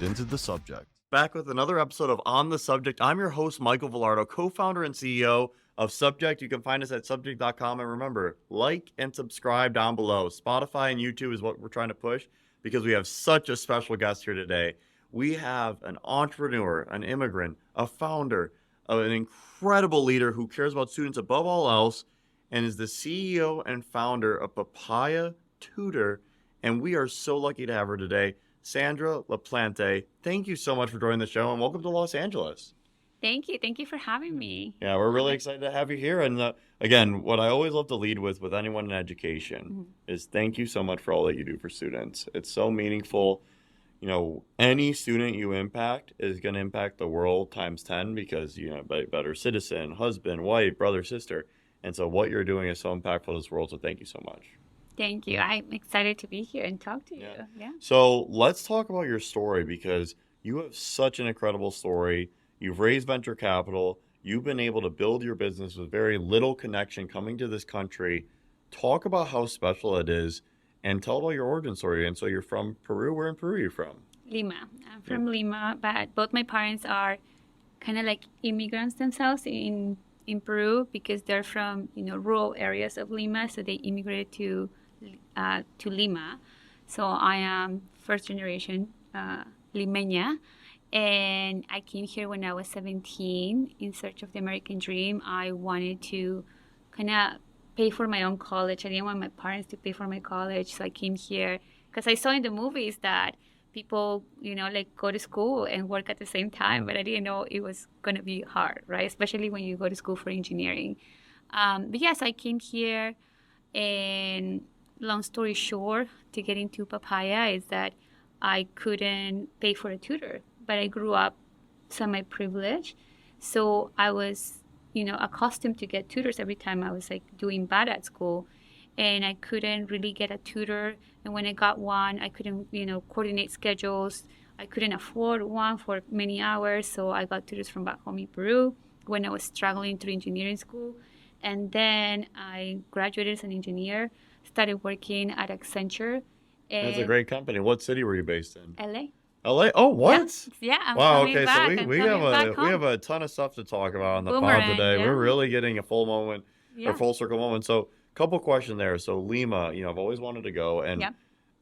get into the subject. Back with another episode of On the Subject. I'm your host, Michael Vilardo, co-founder and CEO of Subject. You can find us at subject.com. And remember, like and subscribe down below. Spotify and YouTube is what we're trying to push because we have such a special guest here today. We have an entrepreneur, an immigrant, a founder, an incredible leader who cares about students above all else and is the CEO and founder of Papaya Tutor. And we are so lucky to have her today. Sandra LaPlante, thank you so much for joining the show and welcome to Los Angeles. Thank you. Thank you for having me. Yeah, we're really excited to have you here. And again, what I always love to lead with anyone in education is thank you so much for all that you do for students. It's so meaningful. You know, any student you impact is going to impact the world times 10 because, you know, better citizen, husband, wife, brother, sister. And so what you're doing is so impactful to this world. So thank you so much. Thank you. I'm excited to be here and talk to you. Yeah. So let's talk about your story because you have such an incredible story. You've raised venture capital. You've been able to build your business with very little connection coming to this country. Talk about how special it is and tell about your origin story. And so you're from Peru. Where in Peru are you from? Lima. I'm from Lima, but both my parents are kind of like immigrants themselves in Peru because they're from, rural areas of Lima. So they immigrated to Lima. So I am first generation Limeña. And I came here when I was 17 in search of the American dream. I wanted to kind of pay for my own college. I didn't want my parents to pay for my college. So I came here because I saw in the movies that people, go to school and work at the same time. But I didn't know it was going to be hard, right? Especially when you go to school for engineering. But yes, I came here and long story short, to get into Papaya is that I couldn't pay for a tutor, but I grew up semi-privileged. So I was, accustomed to get tutors every time I was doing bad at school. And I couldn't really get a tutor. And when I got one, I couldn't, coordinate schedules. I couldn't afford one for many hours. So I got tutors from back home in Peru when I was struggling through engineering school. And then I graduated as an engineer, started working at Accenture. That's a great company. What city were you based in? LA. LA? Oh, what? Yeah, I'm wow. coming Okay, back. so we have a ton of stuff to talk about on the pod today. Yeah. We're really getting a full moment, or full circle moment. So, a couple questions there. So, Lima, I've always wanted to go, and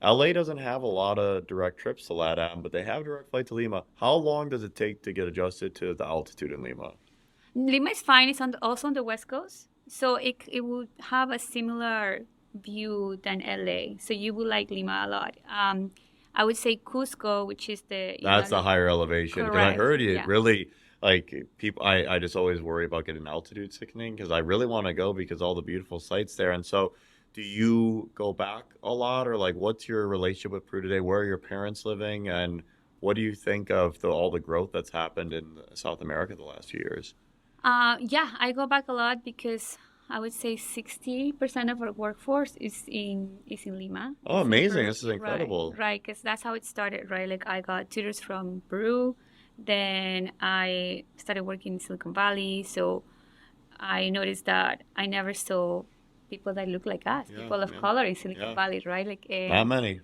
LA doesn't have a lot of direct trips to LATAM, but they have direct flight to Lima. How long does it take to get adjusted to the altitude in Lima? Lima is fine. It's also on the West Coast, so it would have a similar view than LA. So you would like Lima a lot. I would say Cusco, which is that's the higher elevation. Because I heard it really people. I just always worry about getting altitude sickening because I really want to go because all the beautiful sights there. And so, do you go back a lot, or what's your relationship with Peru today? Where are your parents living, and what do you think of all the growth that's happened in South America the last few years? I go back a lot because I would say 60% of our workforce is in Lima. Oh, amazing. This is incredible. Right, because that's how it started, right? I got tutors from Peru. Then I started working in Silicon Valley. So I noticed that I never saw people that look like us, people of color in Silicon Valley, right? Not many.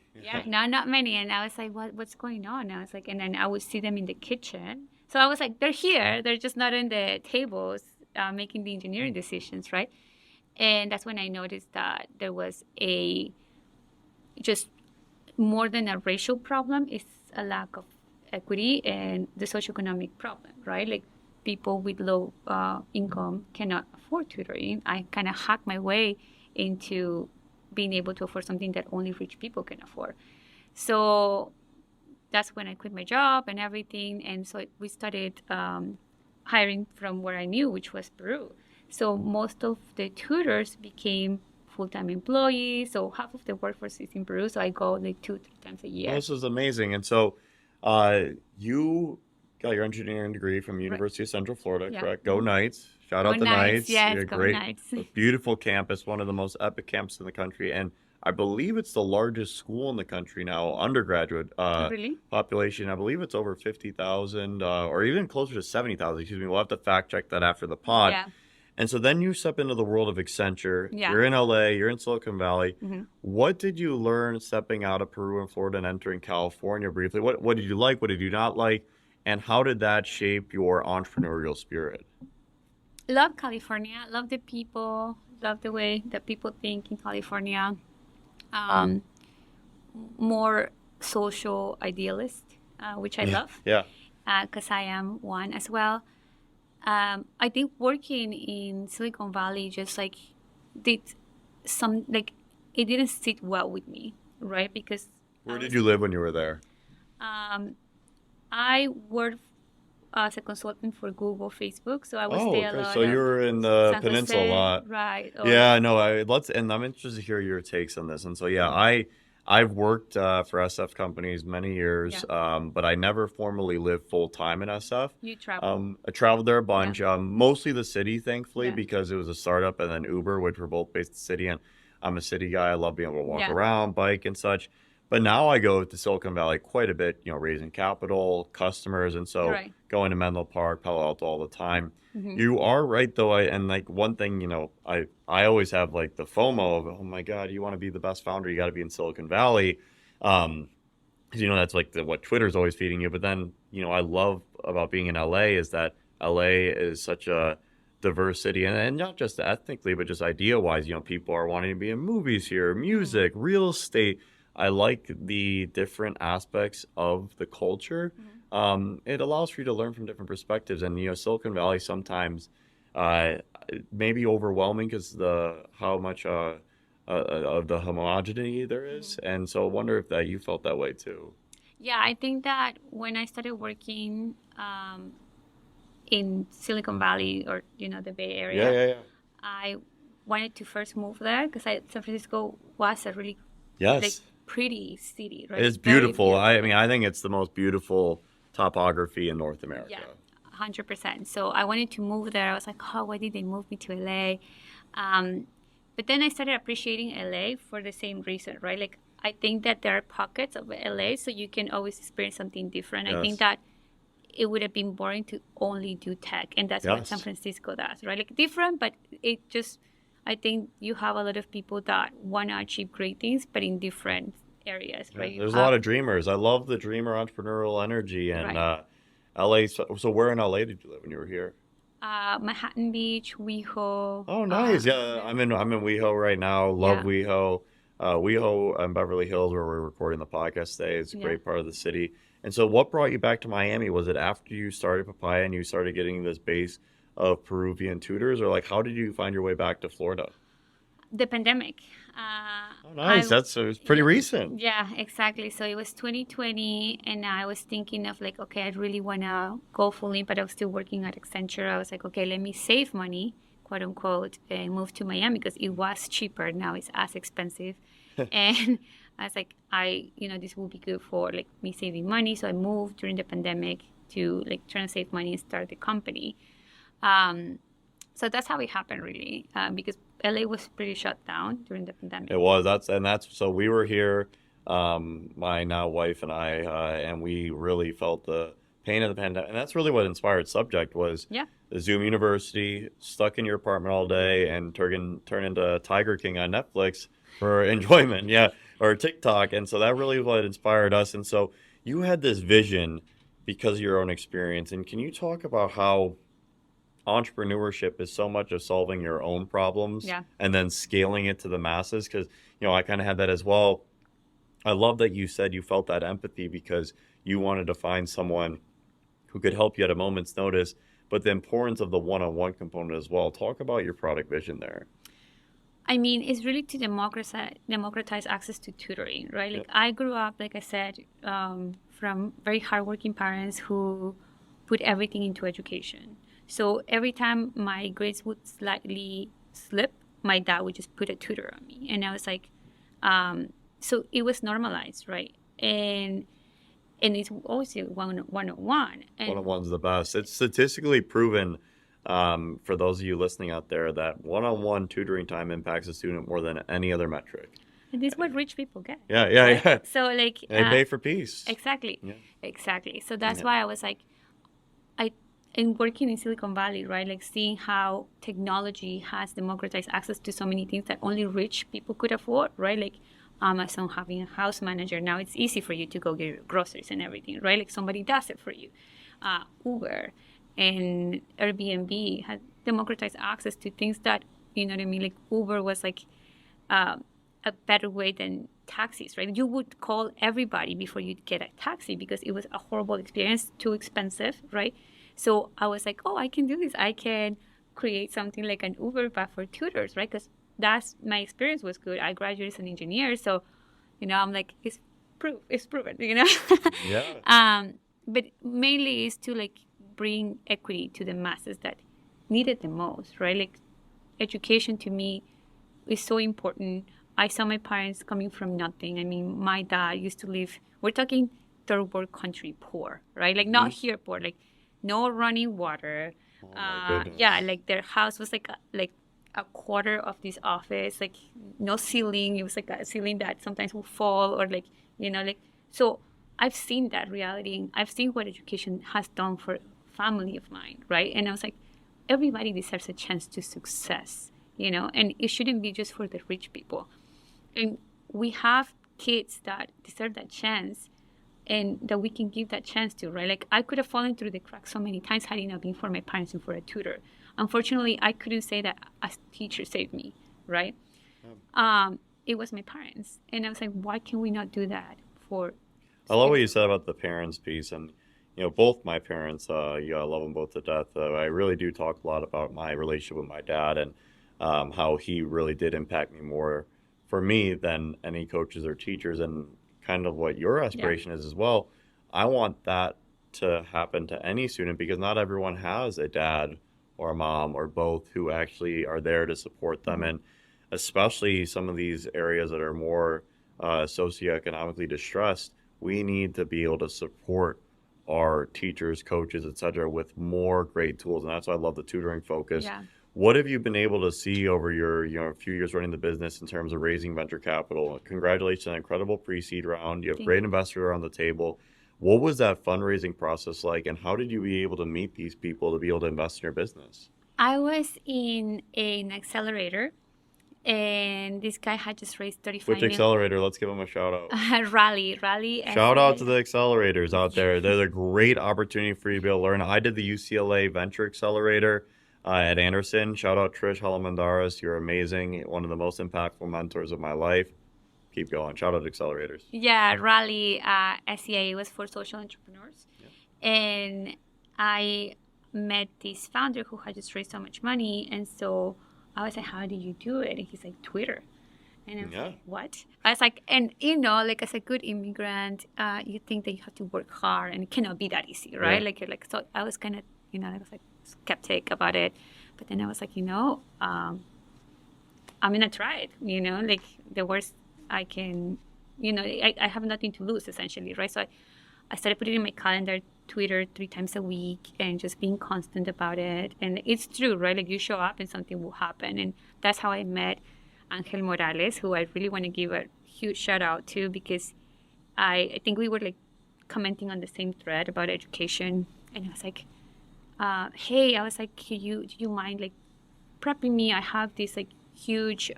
Not many. And I was like, what's going on? I was like, and then I would see them in the kitchen. So I was like, they're here. They're just not in the tables. Making the engineering decisions, right? And that's when I noticed that there was just more than a racial problem, it's a lack of equity and the socioeconomic problem, right? People with low income cannot afford tutoring. I kind of hacked my way into being able to afford something that only rich people can afford. So that's when I quit my job and everything. And so we started hiring from where I knew, which was Peru. So most of the tutors became full-time employees. So half of the workforce is in Peru. So I go 2-3 times a year. This is amazing. And so you got your engineering degree from University of Central Florida, correct? Go Knights. Shout out the Knights. Yes, go great, Knights. Beautiful campus, one of the most epic campuses in the country. And I believe it's the largest school in the country now, undergraduate population. I believe it's over 50,000 or even closer to 70,000. Excuse me. We'll have to fact check that after the pod. And so then you step into the world of Accenture. Yeah. You're in LA, you're in Silicon Valley. Mm-hmm. What did you learn stepping out of Peru and Florida and entering California briefly? What did you like? What did you not like? And how did that shape your entrepreneurial spirit? Love California. Love the people. Love the way that people think in California. More social idealist, which I love. Yeah. Because I am one as well. I think working in Silicon Valley just like did some like it didn't sit well with me, right? Because Where did you live when you were there? I worked as a consultant for Google, Facebook, so I was there a lot. So you were in the San peninsula a Jose, lot. right? Yeah, no, and I'm interested to hear your takes on this. And so, yeah, I've worked for SF companies many years, but I never formally lived full time in SF. You travel. I traveled there a bunch, mostly the city, thankfully, Yeah. because it was a startup, and then Uber, which were both based in the city. And I'm a city guy. I love being able to walk around, bike, and such. But now I go to Silicon Valley quite a bit, raising capital, customers, and so going to Menlo Park, Palo Alto all the time. Mm-hmm. You are right, though. And like one thing, I always have like the FOMO of, oh my God, you want to be the best founder, you got to be in Silicon Valley. Because, that's like what Twitter's always feeding you. But then, I love about being in LA is that LA is such a diverse city, and not just ethnically, but just idea-wise, people are wanting to be in movies here, music, real estate. I like the different aspects of the culture. It allows for you to learn from different perspectives. And, Silicon Valley sometimes may be overwhelming because how much of the homogeneity there is. And so I wonder if that you felt that way too. Yeah, I think that when I started working in Silicon Valley or, the Bay Area, I wanted to first move there because San Francisco was a really pretty city, right? It's beautiful. I mean, I think it's the most beautiful topography in North America. Yeah, 100%. So I wanted to move there. I was like, oh, why did they move me to LA? But then I started appreciating LA for the same reason, right? Like, I think that there are pockets of LA, so you can always experience something different. I think that it would have been boring to only do tech, and that's what San Francisco does, right? Like, different, but it just... I think you have a lot of people that want to achieve great things, but in different areas, right? There's a lot of dreamers. I love the dreamer entrepreneurial energy. And LA, so where in LA did you live when you were here? Manhattan Beach, WeHo. Oh, nice. I'm in WeHo right now. Love WeHo. WeHo in Beverly Hills, where we're recording the podcast today, is a great part of the city. And so what brought you back to Miami? Was it after you started Papaya and you started getting this base of Peruvian tutors, or like how did you find your way back to Florida? The pandemic. Oh, nice. It was pretty recent. Yeah, exactly. So it was 2020, and I was thinking of like, okay, I really want to go full in, but I was still working at Accenture. I was like, okay, let me save money, quote unquote, and move to Miami because it was cheaper. Now it's as expensive. And I was like, this will be good for like me saving money. So I moved during the pandemic to like try to save money and start the company. So that's how it happened, really, because LA was pretty shut down during the pandemic. It was. So we were here, my now wife and I, and we really felt the pain of the pandemic. And that's really what inspired Subject was the Zoom University, stuck in your apartment all day and turn into Tiger King on Netflix for enjoyment, or TikTok. And so that really what inspired us. And so you had this vision because of your own experience. And can you talk about how entrepreneurship is so much of solving your own problems and then scaling it to the masses? Because, I kind of had that as well. I love that you said you felt that empathy because you wanted to find someone who could help you at a moment's notice, but the importance of the one-on-one component as well. Talk about your product vision there. I mean, it's really to democratize access to tutoring, right? Like I grew up, like I said, from very hardworking parents who put everything into education. So every time my grades would slightly slip, my dad would just put a tutor on me. And I was like, so it was normalized, right? And it's always one-on-one. One-on-one's the best. It's statistically proven, for those of you listening out there, that one-on-one tutoring time impacts a student more than any other metric. And this is what rich people get. Yeah. So like... they pay for peace. Exactly. Yeah. Exactly. So that's why I was like, and working in Silicon Valley, right? Like seeing how technology has democratized access to so many things that only rich people could afford, right? Like Amazon having a house manager. Now it's easy for you to go get your groceries and everything, right? Like somebody does it for you. Uber and Airbnb had democratized access to things that, you know what I mean? Like Uber was like a better way than taxis, right? You would call everybody before you'd get a taxi because it was a horrible experience, too expensive, right? So I was like, oh, I can do this. I can create something like an Uber, but for tutors, right? Because that's my experience was good. I graduated as an engineer, so I'm like, it's proven, Yeah. But mainly is to like bring equity to the masses that need it the most, right? Like education to me is so important. I saw my parents coming from nothing. I mean, my dad used to live, we're talking third world country poor, right? Like not here poor, like no running water. Oh my goodness. Yeah, like their house was like a quarter of this office, like no ceiling. It was like a ceiling that sometimes will fall or like, like, so I've seen that reality. And I've seen what education has done for a family of mine, right? And I was like, everybody deserves a chance to success, and it shouldn't be just for the rich people. And we have kids that deserve that chance and that we can give that chance to, right? Like I could have fallen through the cracks so many times had it not been for my parents and for a tutor. Unfortunately, I couldn't say that a teacher saved me, right? It was my parents. And I was like, why can we not do that for I love what you said about the parents piece, and both my parents, I love them both to death. I really do talk a lot about my relationship with my dad and how he really did impact me more for me than any coaches or teachers, and kind of what your aspiration is as well. I want that to happen to any student because not everyone has a dad or a mom or both who actually are there to support them, and especially some of these areas that are more socioeconomically distressed. We need to be able to support our teachers, coaches, etc., with more great tools, and that's why I love the tutoring focus. Yeah. What have you been able to see over your few years running the business in terms of raising venture capital? Congratulations on an incredible pre-seed round. You have great investors on the table. What was that fundraising process like, and how did you be able to meet these people to be able to invest in your business? I was in an accelerator, and this guy had just raised 35 Which accelerator? Let's give them a shout out. Rally. Shout out to the accelerators out there. They're a great opportunity for you to be able to learn. I did the UCLA Venture Accelerator at Anderson. Shout out Trish Halamandaris. You're amazing. One of the most impactful mentors of my life. Keep going. Shout out to accelerators. Yeah, Rally SEA was for social entrepreneurs. Yeah. And I met this founder who had just raised so much money. And so I was like, how do you do it? And he's like, Twitter. And I was like, what? I was like, and like as a good immigrant, you think that you have to work hard and it cannot be that easy, right? Yeah. So I was kind of, I was like skeptic about it. But then I was like, I'm going to try it, like the worst I can, I have nothing to lose essentially, right? So I started putting in my calendar, Twitter 3 times a week and just being constant about it. And it's true, right? Like you show up and something will happen. And that's how I met Angel Morales, who I really want to give a huge shout out to because I think we were like commenting on the same thread about education. And I was like, hey, I was like, do you mind like prepping me? I have this like huge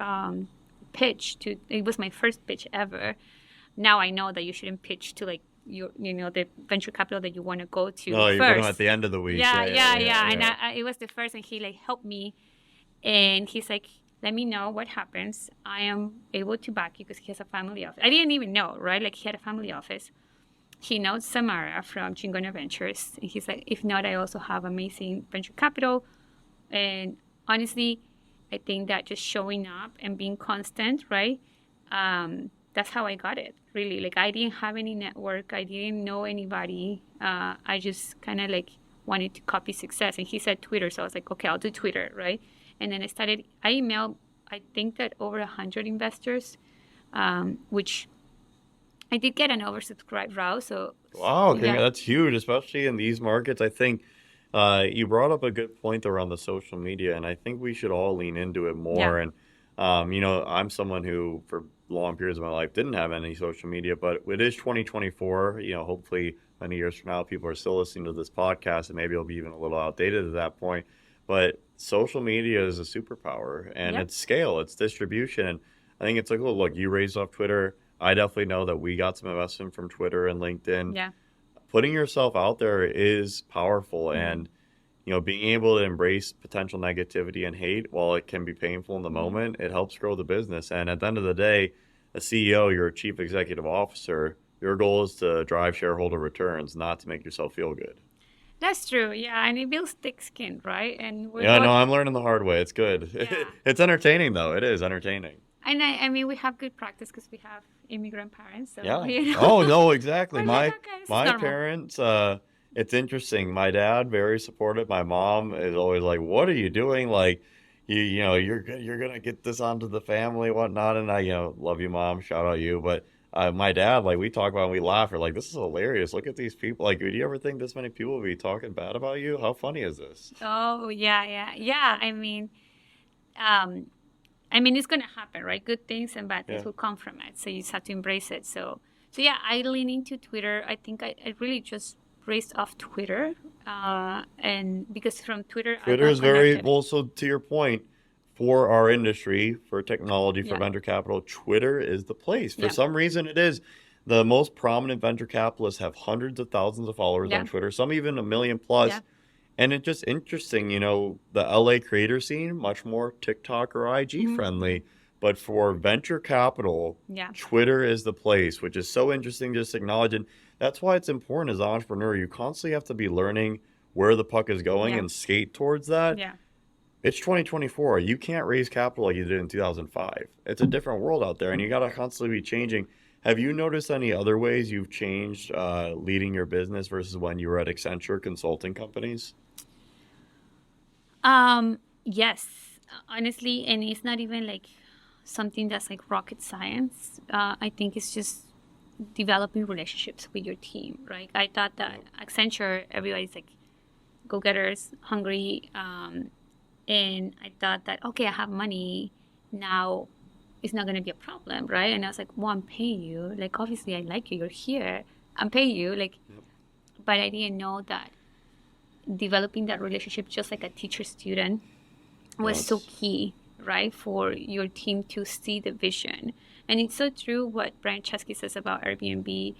pitch it was my first pitch ever. Now I know that you shouldn't pitch to like the venture capital that you want to go to first. You put them at the end of the week. Yeah. And it was the first, and he like helped me, and he's like, let me know what happens. I am able to back you because he has a family office. I didn't even know, right? Like he had a family office. He knows Samara from Chingona Ventures. And he's like, if not, I also have amazing venture capital. And honestly, I think that just showing up and being constant, right? That's how I got it, really. Like I didn't have any network. I didn't know anybody. I just kind of like wanted to copy success. And he said Twitter. So I was like, okay, I'll do Twitter, right? And then I emailed, I think that over 100 investors, which I did get an oversubscribed route. So wow, that's huge, especially in these markets. I think you brought up a good point around the social media, and I think we should all lean into it more. And I'm someone who, for long periods of my life, didn't have any social media, but it is 2024. Hopefully many years from now, people are still listening to this podcast and maybe it'll be even a little outdated at that point. But social media is a superpower and Yep. it's scale, it's distribution. And I think it's like, oh, look, you raised off Twitter. I definitely know that we got some investment from Twitter and LinkedIn. Yeah. Putting yourself out there is powerful. And being able to embrace potential negativity and hate, while it can be painful in the moment, it helps grow the business. And at the end of the day, a CEO, you're a chief executive officer, your goal is to drive shareholder returns, not to make yourself feel good. That's true. Yeah, and it builds thick skin, right? And we're Yeah, both, no, I'm learning the hard way. It's good. Yeah. It's entertaining, though. It is entertaining. and I mean, we have good practice because we have immigrant parents. So, Yeah. you know, Oh, no, exactly. we're like, okay, this is My normal. parents, it's interesting. My dad, very supportive. My mom is always like, "What are you doing? Like, you're gonna get this onto the family, whatnot." And I, love you, mom. Shout out you. But my dad, like, we talk about and we laugh. We're like, "This is hilarious. Look at these people. Like, do you ever think this many people will be talking bad about you? How funny is this?" Oh, yeah. I mean, it's gonna happen, right? Good things and bad things Yeah. will come from it. So you just have to embrace it. So yeah, I lean into Twitter. I think I really just raised off Twitter, and because from Twitter, Twitter I is got very connected. well. So to your point, for our industry, for technology, for Yeah. venture capital, Twitter is the place. For Yeah. some reason, it is. The most prominent venture capitalists have hundreds of thousands of followers Yeah. on Twitter, some even 1 million plus. Yeah. And it's just interesting, the LA creator scene, much more TikTok or IG Mhm. friendly. But for venture capital, Yeah. Twitter is the place, which is so interesting just to acknowledge. And that's why it's important as an entrepreneur. You constantly have to be learning where the puck is going Yeah. and skate towards that. Yeah. It's 2024. You can't raise capital like you did in 2005. It's a different world out there, and you got to constantly be changing. Have you noticed any other ways you've changed leading your business versus when you were at Accenture consulting companies? Yes, honestly, and it's not even like something that's like rocket science. I think it's just developing relationships with your team, right? I thought that Accenture, everybody's like go-getters, hungry, and I thought that, okay, I have money now, it's not going to be a problem, right? And I was like, well, I'm paying you. Like, obviously, I like you. You're here. I'm paying you. Like, but I didn't know that developing that relationship, just like a teacher-student, was so key, right, for your team to see the vision. And it's so true what Brian Chesky says about Airbnb,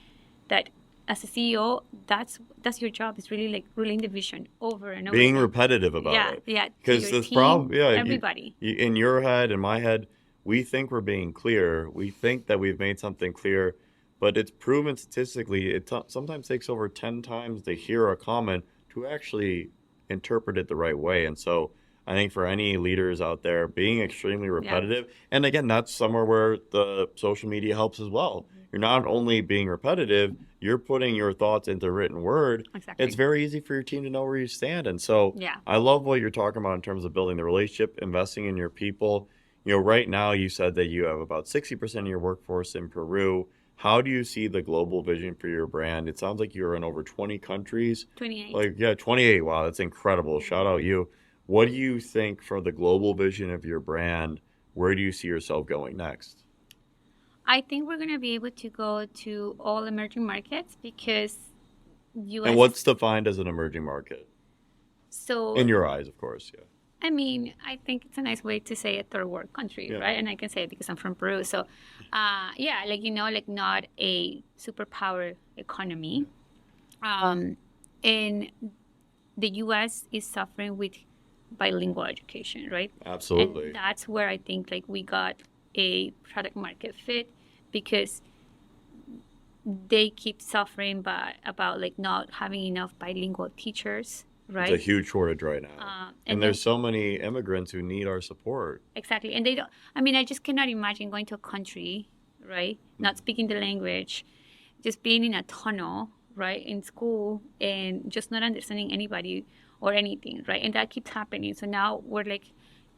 that as a CEO, that's your job. It's really like ruling the vision over and over. Being again. repetitive about it. Yeah. Because Your this team, problem, everybody. in your head, in my head, we think we're being clear. We think that we've made something clear, but it's proven statistically, it sometimes takes over 10 times to hear a comment to actually interpret it the right way. And so I think for any leaders out there, being extremely repetitive, and again, that's somewhere where the social media helps as well. You're not only being repetitive, you're putting your thoughts into written word. Exactly. It's very easy for your team to know where you stand. And so I love what you're talking about in terms of building the relationship, investing in your people. Right now you said that you have about 60% of your workforce in Peru. How do you see the global vision for your brand? It sounds like you're in over 20 countries. 28. 28. Wow, that's incredible. Shout out you. What do you think for the global vision of your brand? Where do you see yourself going next? I think we're going to be able to go to all emerging markets because US... And what's defined as an emerging market? So, in your eyes, of course, yeah. I I think it's a nice way to say a third world country, right? And I can say it because I'm from Peru. So, like not a superpower economy. And the U.S. is suffering with bilingual education, right? Absolutely. And that's where I think like we got a product market fit because they keep suffering about like not having enough bilingual teachers. Right? It's a huge shortage right now. And there's so many immigrants who need our support. Exactly. And they don't, I just cannot imagine going to a country, right? Not speaking the language, just being in a tunnel, right? In school and just not understanding anybody or anything, right? And that keeps happening. So now we're like,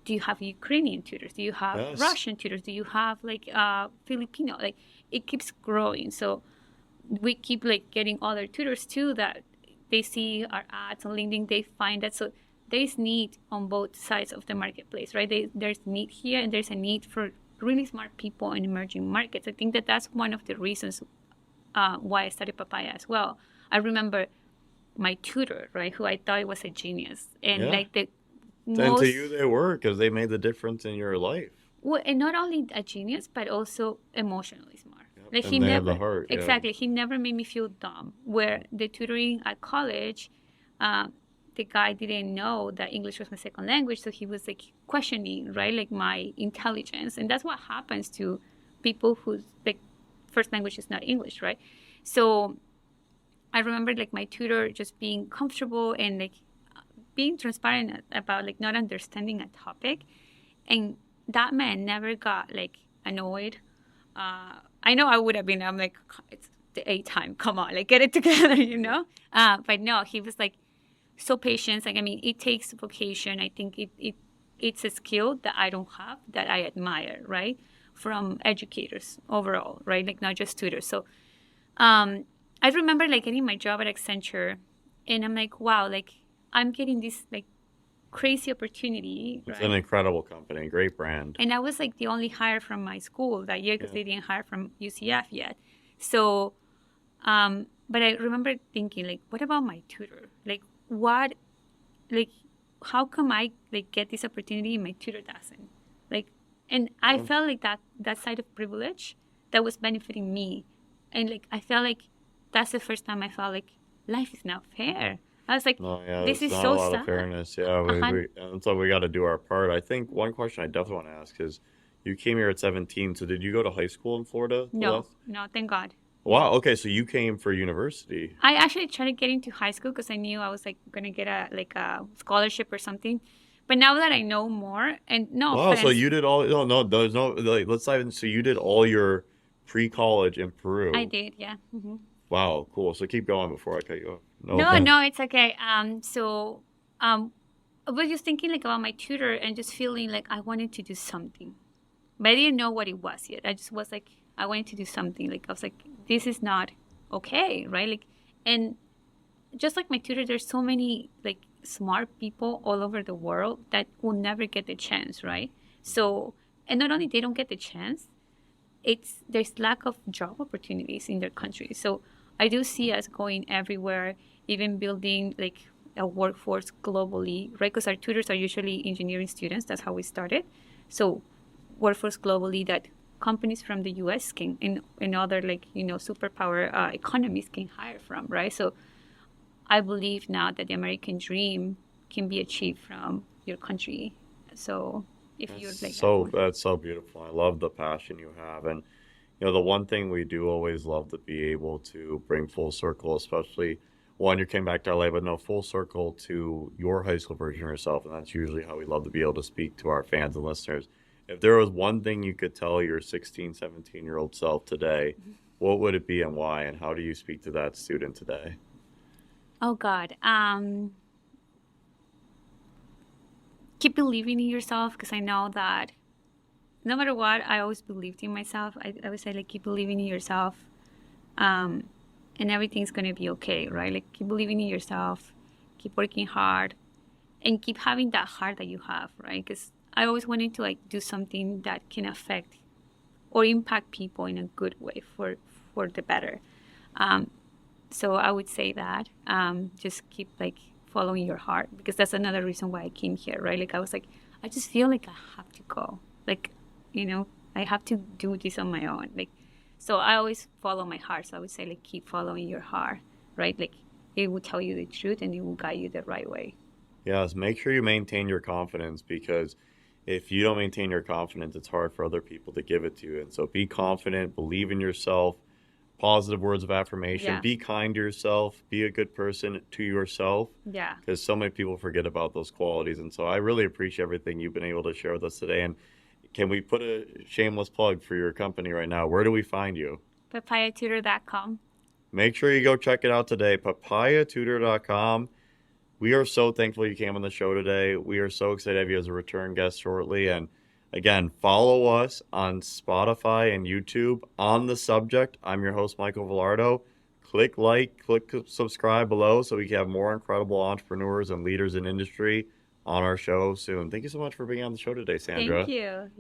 do you have Ukrainian tutors? Do you have Russian tutors? Do you have like Filipino? Like it keeps growing. So we keep like getting other tutors too that they see our ads on LinkedIn, they find that. So there's need on both sides of the marketplace, right? There's need here and there's a need for really smart people in emerging markets. I think that that's one of the reasons why I started Papaya as well. I remember my tutor, right, who I thought was a genius, and Yeah. like the And to most you, they were because they made the difference in your life. well, and not only a genius, but also emotionally smart. Yep. Like he And they have the never, heart. Yeah. exactly, he never made me feel dumb. Where the tutoring at college, the guy didn't know that English was my second language, so he was like questioning, right, like my intelligence, and that's what happens to people whose like first language is not English, right? So I remember like my tutor just being comfortable and like being transparent about like not understanding a topic, and that man never got like annoyed. I know I would have been. I'm like, it's the eighth time. Come on, like get it together, you know. But no, he was like so patient. Like I mean, it takes vocation. I think it's a skill that I don't have that I admire, right? From educators overall, right? Like not just tutors. So I remember like getting my job at Accenture, and I'm like, wow, like I'm getting this like crazy opportunity, It's right? an incredible company, great brand. And I was like the only hire from my school that year because they didn't hire from UCF yet. So, but I remember thinking like, what about my tutor? Like, what, like, how come I like get this opportunity and my tutor doesn't? Like, and I felt like that side of privilege that was benefiting me, and like I felt like that's the first time I felt like life is not fair. I was like, No, yeah, this there's is not a so lot of sad. fairness. Yeah, and so we got to do our part. I think one question I definitely want to ask is, you came here at 17, so did you go to high school in Florida? No, no, thank God. Wow, okay, so you came for university. I actually tried to get into high school because I knew I was like gonna get a scholarship or something. But now that I know more, and no Wow, so offense, you did all, no, no, there's no, like, let's dive in. So you did all your pre-college in I Peru. did, yeah. Wow, cool. So keep going before I cut you off. No No, offense. no, it's okay. I was just thinking like about my tutor and just feeling like I wanted to do something, but I didn't know what it was yet. I just was like, I wanted to do something. Like I was like, this is not okay, right? Like, and just like my tutor, there's so many like smart people all over the world that will never get the chance, right? So, and not only they don't get the chance, it's there's lack of job opportunities in their country. So I do see us going everywhere, even building like a workforce globally, right? Because our tutors are usually engineering students. That's how we started. So workforce globally that companies from the U.S. can and other like superpower economies can hire from, right? So I believe now that the American dream can be achieved from your country. So if you're like That's so beautiful. I love the passion you have. And the one thing we do always love to be able to bring full circle, especially one, you came back to LA, but no, full circle to your high school version of yourself. And that's usually how we love to be able to speak to our fans and listeners. If there was one thing you could tell your 16, 17-year-old self today, what would it be and why? And how do you speak to that student today? oh God, keep believing in yourself because I know that no matter what, I always believed in myself. I would say like keep believing in yourself, and everything's gonna be okay, right? Like keep believing in yourself, keep working hard, and keep having that heart that you have, right? Because I always wanted to like do something that can affect or impact people in a good way for the better. Um, so I would say that just keep like following your heart because that's another reason why I came here, right? Like I was like, I just feel like I have to go, like I have to do this on my own, like. So I always follow my heart. So I would say like keep following your heart, right? Like it will tell you the truth and it will guide you the right way. Yes, make sure you maintain your confidence because if you don't maintain your confidence, it's hard for other people to give it to you. And so be confident, believe in yourself, positive words of affirmation, Yeah, be kind to yourself, be a good person to yourself yeah. because so many people forget about those qualities. And so I really appreciate everything you've been able to share with us today. And can we put a shameless plug for your company right now? Where do we find you? PapayaTutor.com. Make sure you go check it out today, papayatutor.com. We are so thankful you came on the show today. We are so excited to have you as a return guest shortly. And again, follow us on Spotify and YouTube on the subject. I'm your host, Michael Vilardo. Click like, click subscribe below so we can have more incredible entrepreneurs and leaders in industry on our show soon. Thank you so much for being on the show today, Sandra. Thank you.